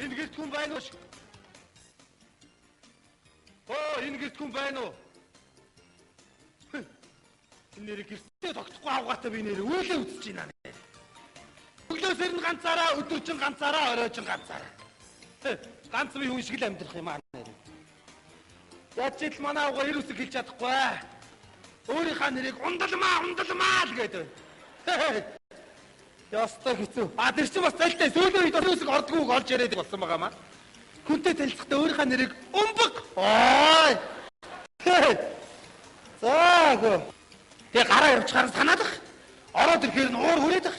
Энэ гэрт хүн байна уу? Энэ гэрт хүн байна уу? Энэ нэр гэртээ тогтохгүй авгаатай би нэр үйлээ үзэж байна. Өглөөсөр нь ганцаараа, өдөржин ганцаараа, оройжин ганцаараа. Ганц би хүн шиг л амьдрах юм аа нэр. Яаж ч манай авгаа ир үсэг хэлж чадахгүй. Өөрийнхөө нэрийг ундалмаа л гэдэг. Ястай хэцүү. Тэр чинь бас тайлтай сүүлийн үед ир үсэг ордгүйг олж яриад болсон байгаа маа. Хүнтэй танилцахдаа өөрийнхөө нэрийг өмбөг. Заагүй. Тэгээ гараа явчихаар санаалах. Ороод ирэхээр нь уур хүрээд ах.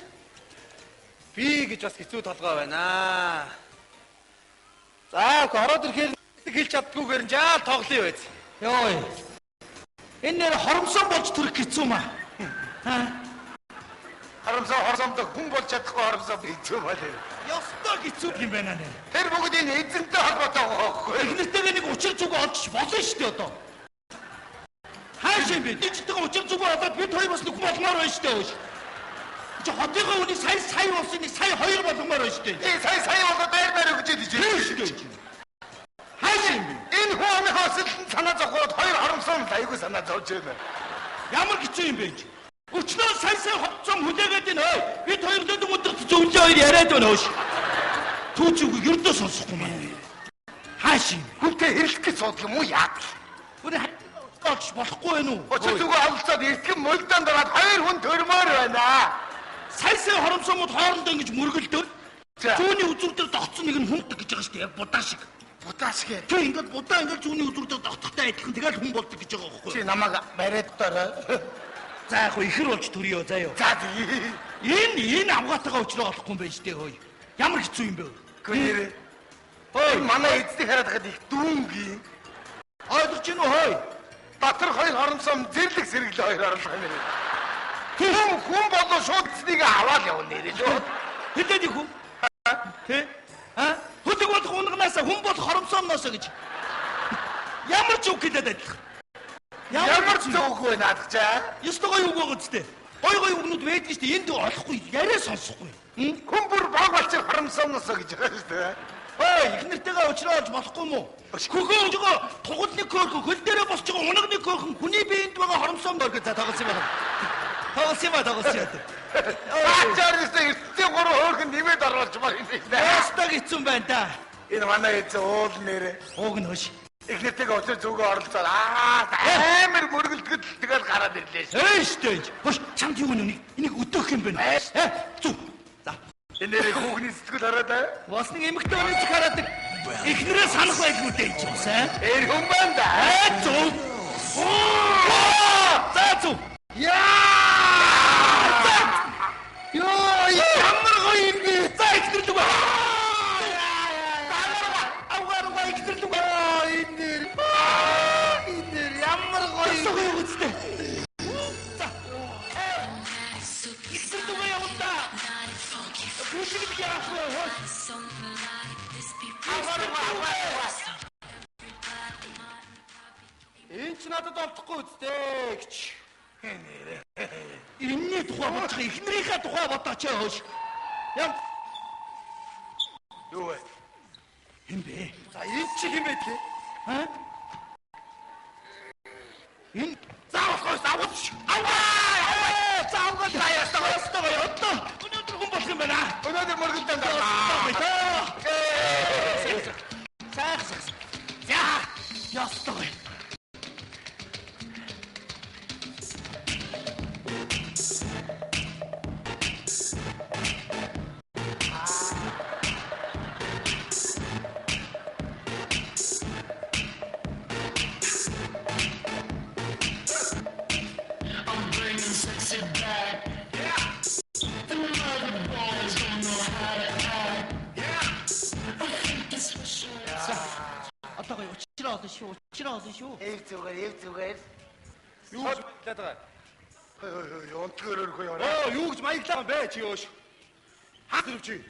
Би гэж бас хэцүү толгой байна. Заагүй ороод ирэхээр хэлж чаддгүйгээр нь жаал тоглоё байц. Йой. Энэ нэр хоромсон болж төрөх хэцүү маа. Хоромсомд хүн болж чадахгүй хоромсон хэцүү маа лээ. Ёстой хэцүү юм байна нэ. Тэр бүгд энэ эзэнтэй холбоотой байхгүй. Эхнэртэйгээ нэг учир зүг олж болно шүү дээ одоо. Хааш юм бэ? Дижитал учир зүг олоод бид хоёр бас нэг болмоор байна шүү дээ. Чи хотынхоо үнийг сая болсон нэг сая хоёр болгомоор байна шүү дээ. Сая болоод байр өгч идэж байна шүү дээ. Хааш юм бэ? Энэ хүн хосолтон санаа зовход хоёр хоромсон айгүй санаа зовж байна. Ямар хэцүү юм бэ? Өчнөө сая хоцсон хүлээгээд энэ ой. Бид хоёр дэд өдөрт зөвлөө хоёр яриад байна хөөш. Түүчүүг ердөө сонсохгүй маань. Хааш юм? Хүнтэй хэрэлдэх гэж суудаг юм уу яа? Өнөө олж болохгүй байна уу? Очир зүгөө авалцаад эртгэн мөлдөнд ороод хоёр хүн төрмөр байна. Сая хоромсомод хоорондоо ингэж мөргөлдөв. Зүүнний үзүр дээр тогтсон нэг нь хүндэг гэж байгаа шүү дээ. Будаа шиг. Будаа шиг. Тэг ингээд будаа ингээд зүүнний үзүр дээр тогтохтой адилхан тэгэл хүн болдог гэж байгаа байхгүй юу? Чи намайг бариад дорой. За яг хөө ихэр болж төрөё заяа. За энэ авгаатайгаа уучлаа болохгүй юм байна шүү дээ хөөе. Ямар хэцүү юм бэ? Гүнэрээ. Ой манай эцэг хараад хад их дүүнгийн. Ойлгож гин үү хөөе? Батар хоёр хоромсом зэрлэг сэргэлээ хоёр орлого юм нэрээ. Хүн болоо шууд эцнийг аваад явна нэрээ шууд. Хэлээд их хүн. Тэ? Хөдөг болох унганаасаа хүн бол хоромсомноосоо гэж. Ямар ч үг хэлээд адилхан. Ямар ч үг вэ наадах чаа? Ёстой үг байгаа зү. Гой үгнүүд байдаг шүү дээ. Энд олохгүй, яриа сонсохгүй. Хүн бүр баг болчих хоромсомноосоо гэж байгаа шүү дээ. Ой, ихнэртэйгээ уулзраад болохгүй мó? Хөхөө жоо тугалны көөхөн хөл дээрээ босч байгаа унагны көөхөн хүний биеинд байгаа хоромсомд оргоо за тоглосон юм байна. Тоглосон. Ачаарстай эртний гурван хөөхөн нэмээд оруулж байгаа юм байна. Ястаг хэцүү байна да. Энэ манай эцэг уул нэрээ. Ууг нь хөөш. Эхнэртэйгээ очир зүгөө оролцоод амар мөргөлдгөл тэгэл гараад ирлээ шүү. Ээштэй. Хөөш чамд юу нүг энийг өдөөх юм байна. Зүг. За. Энэ нэрээ хүүхний сэтгэл хараад аа. Бас нэг эмэгтэй өнөж хараадаг. Эхнэрээ санах байлгүй дээ ч юмсан. Эр хүн байна да. Зүг. За зүг. Ёо, ямар гоё юм бэ? За ихтэр зүг. Авгарга ихтэр зүг. Энэ ямар гоё юм бэ? За. Ихтэр зүг яваа да. Бүсгэж яахгүй. Энэ ч надад олдохгүй үстэй гэж. Энэний тухай бодох ихнэрийнхээ тухай бодооч хөөш. Юу вэ? Хин бэ? За энэ чи хэм бэ те? Энэ заавал авах. Заавал ястаа одоо. Өнөөдөр хүн болох юм байна. Өнөөдөр мөргөлдөнд За. Ястаа. Учраа олон шүү. Эв зүгээр. Юу гэж маягдлаад байгаа? Онтгоор өрхөө яваа. Юу гэж маяглаа юм бэ чи өөш? Хаас ирв чи?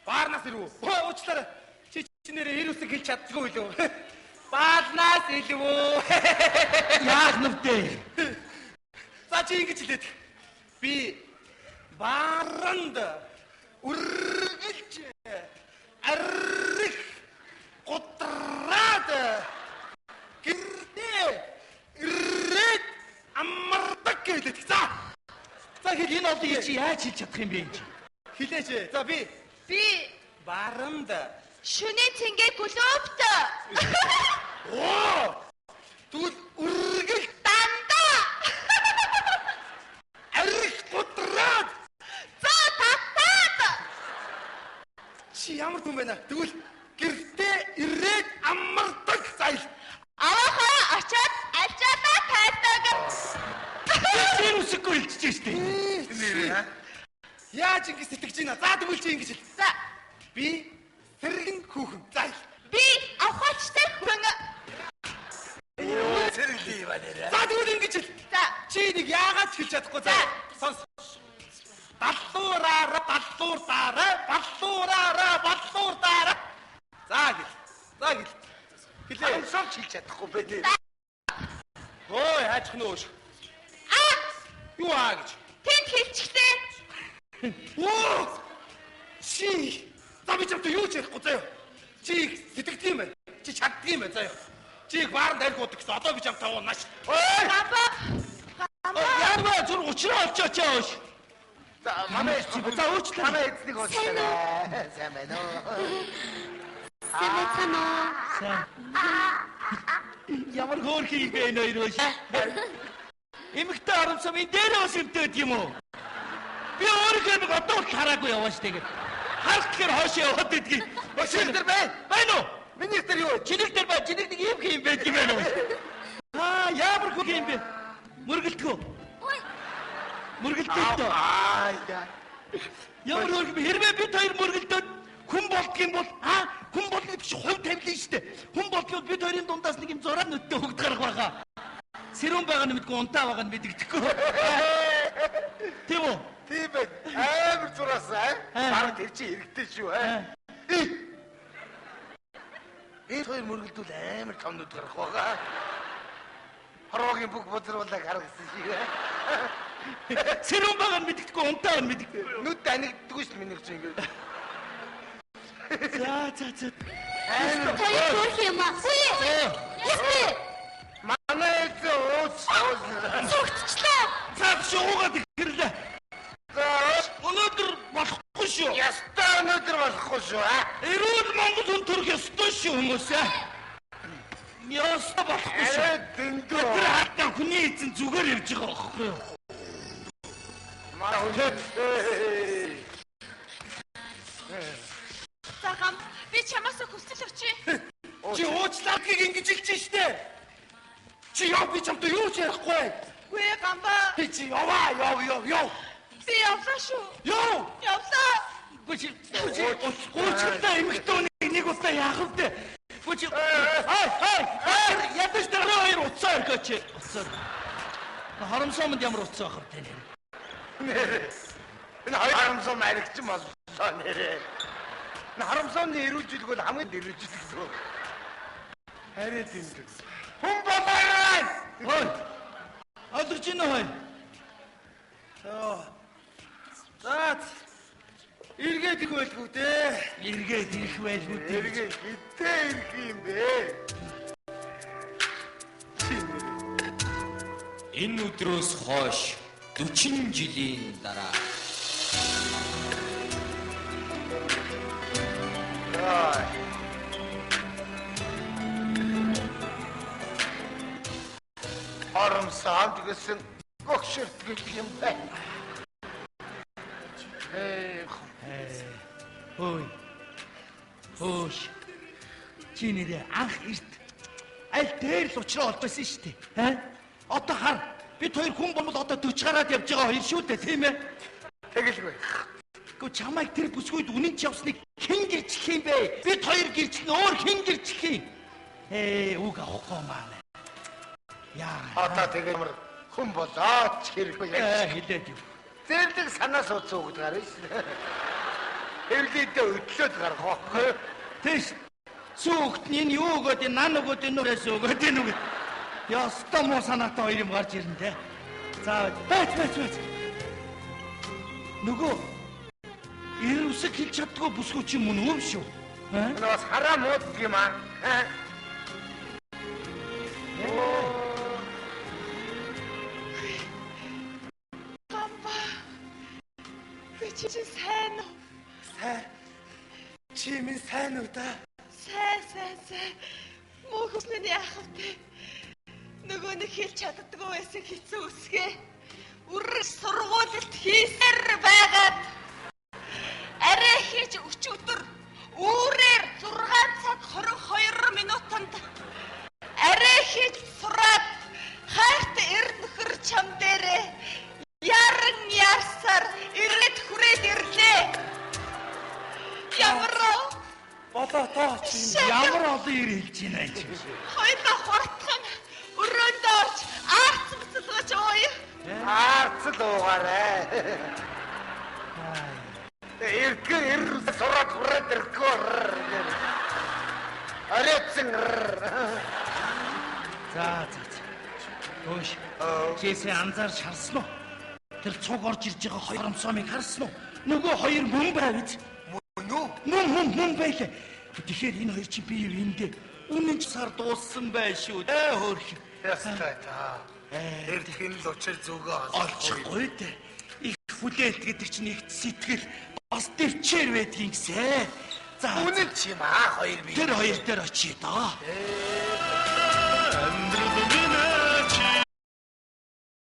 Баарнаас ирв. Уучлаарай. Чи нэрээ ир үсэг хэлж чаддгүй юу? Баарнаас ирв. Яах нүвтэй? За чи ингэж хэлээд. Би бааранд үргэлж яаж хэлж чадах юм бэ энэ? Хэлээч. За би Би барамд. шөнийн цэнгээ глобт. Оо! Түл үргэл Дандаа. арих готраад. За татаад. Чи ямар хүн бэ наа? Тэгвэл гэртээ ирээд амардаг зайл. Аваахаа очоод альжаалаа тайдаг. Тэр үсэхгүй хэлчихэж штэ. Нэр Яаж ингэж сэтгэж байна? За тэгвэл чи ингэж хэл. За Би сэргэн хүүхэн зайл. би авахчтай хүн. зэрэгтэй юм аа нэр. За тэгвэл ингэж хэл. За Чи нэг яагаад ч хэлж чадахгүй за. Сонс. Баллуураараа баллуурдаараа. За гэл. За гэл. Хэлээ. Харамсам чилж чадахгүй бэ нэр. Ой, хайчих нөөш. Юу аа гэж. тэнд хэлчихлээ. Оо! Чи за би чамтай юу ч ярихгүй заяа. Чи их сэтгэдэг юм байна. Чи чаддаг юм байна заяа. Чи их баард айлгуудаг гэсэн. Одоо би чамтай уунаач. Ой! Яарваа зүр уучраа олчооч. За манай За уучлаа. манай эзнийг уучлаарай. Сайн байна уу? Ямар хөөрхий юм бэ энэ хоёроос? Эмэгтэй харамсам энэ дээр бас өвдөд юм уу? Би өөрийнхөө нэг одоо л хараагүй яваа штэ гээд. Харах гэхээр хоошоо яваад идгийг. Өшөөл дээр бай. Байна уу? Миний дээр юу вэ? Чинэг дээр бай. Чинэг нэг юм юм байдаг юм байна уу? Ямар хөө юм бэ? Мөргөлтгөө. Мөргөлтөө. Яа. Ямар хөө хэрвээ бид хоёр мөргөлдөд хүн болдго юм бол хүн болно гэж хувь тавилаа штэ. Хүн болдго бид хоёрын дундаас нэг юм зураг нүдтэй хөгд гарах байгаа. Сэрүүн байгаа нь мэдгүй унтаа байгаа нь мэддэхгүй. Тийм үү? Тийм байх. Амар зураас бараг тэр чи хэрэгтэй шүү Энэ хоёр мөргөлдүүл амар том нүд гарах байгаа. Хорвогийн бүх бодруулаг харагдсан шиг. Сэрүүн байгаа нь мэддэхгүй унтаа нь мэддэхгүй. Нүд анигддаггүй ш миний чинь ингэ. За. Амар Хоёр хөөх юм аа. Үгүй. манай эзэн ууц. Зүгтчлээ. Цааш шуугаад ихэрлээ. За Өнөөдөр болохгүй шүү. ястаа өнөдөр болохгүй шүү Эрүүл Монгол хүн төрөх ёстой шүү хүмүүс Яста болохгүй шүү. Арай дэндүү. Тэр хатаа хүний эзэн зүгээр явж байгаа байхгүй юу? Маа үнэ. Цагаан би чамаас хүсэл өчье. Чи уучлаагийг ингэж хэлж штэ. Чи яа би чамтай юу ч ярихгүй. Үгүй гамбаа. Би чи яв. Би явлаа шүү. Явлаа. Бүчи уучлаа эмэгтэй нэг удаа яах вэ? Бүчи ядаж дараа хоёр уцаа өргөч. Уцаа. Харамсамд ямар уцаа авах вэ? Энэ хоёр харамсам аригч юм боллоо нэрээ. Энэ харамсамны эрүүлжүүлэх бол хамгийн эрүүлжүүлэх шүү. Харин дэндүү. Хүн болоо. Хой. Алж ийн хой. За. Эргээд их байлгүй дээ. Эргээд ирэх байлгүй дээ. Эргээ хитээ ирэх юм бэ? Энэ өдрөөс хойш 40 жилийн дараа Харамсам гэсэн гогшөрт гэх юм байна. Хөөш. Чи нэрээ анх эрт аль дээр л уучраа олдсон шүү дээ. Одоо хар. Бид хоёр хүн бол одоо 40 гараад явж байгаа хоёр шүү дээ, тийм ээ? Тэгэлгүй. Гэхдээ чамайг тэр бүсгүйд үнэн ч явсныг хэн гэрчих юм бэ? Бид хоёр гэрчих нь өөр хэн гэрчих юм? Үг авахгүй маань. Яа. Одоо тэгээ ямар хүн болооч хэрэггүй яг. Хэлээд юу. Зэрлэг санаа суудсан үг гарна шүү. Эвлийдээ өдлөөд гарах байхгүй. Тэш. Сүхтний нь юу өгөөд энэ нан өгөөд энэ нүрээс өгөөд энэ үг. Яста муу санаатай хоёр юм гарч ирнэ те. За бац. Нөгөө эр үсэг хэлж чаддгүй бүсгүй чи мөн өв шүү. Энэ бас хараа мууддаг юм аа. Чи минь сайн уу да? Сайн. Мөхөс миний ах вэ? Нөгөө нэг хэлж чаддаггүй байсан хэцүү үсгээ. Үрэг сургуульд хийсээр байгаад арай хийж өчигдөр үүрээр 6 цаг 22 минутанд арай хийж сураад хайрт эр нөхөр чам дээрээ яран ярсаар ирээд хүрээд ирлээ. Ямар Болоо чи ямар олон ир хэлж байна энэ. хоёлаа хурдхан өрөөндөөч арц буцалгаж ууя. Арцл уугаарай. Эргэр сураад хүрээд ирэхгүй. Арайцэн. За. Төөш. Жээсээ анзаарч харсан уу? Тэр цуг орж ирж байгаа хоёр амсаамыг харсан уу? Нөгөө хоёр мөн байвч. Мөн үү? Мөн байлаа. Тэгэхээр энэ хоёр чи бие биендээ үнэн ч сар дууссан бай шүү. Хөөх. Ястай та. Эрдгэн л учир зүгөө Олчихгүй дээ. Их хүлээлт гэдэг чинь их сэтгэл бас төвчээр байдгийн гэсэн. За. үнэн ч юм аа хоёр бие. Тэр хоёр дээр очие доо. Амьдрал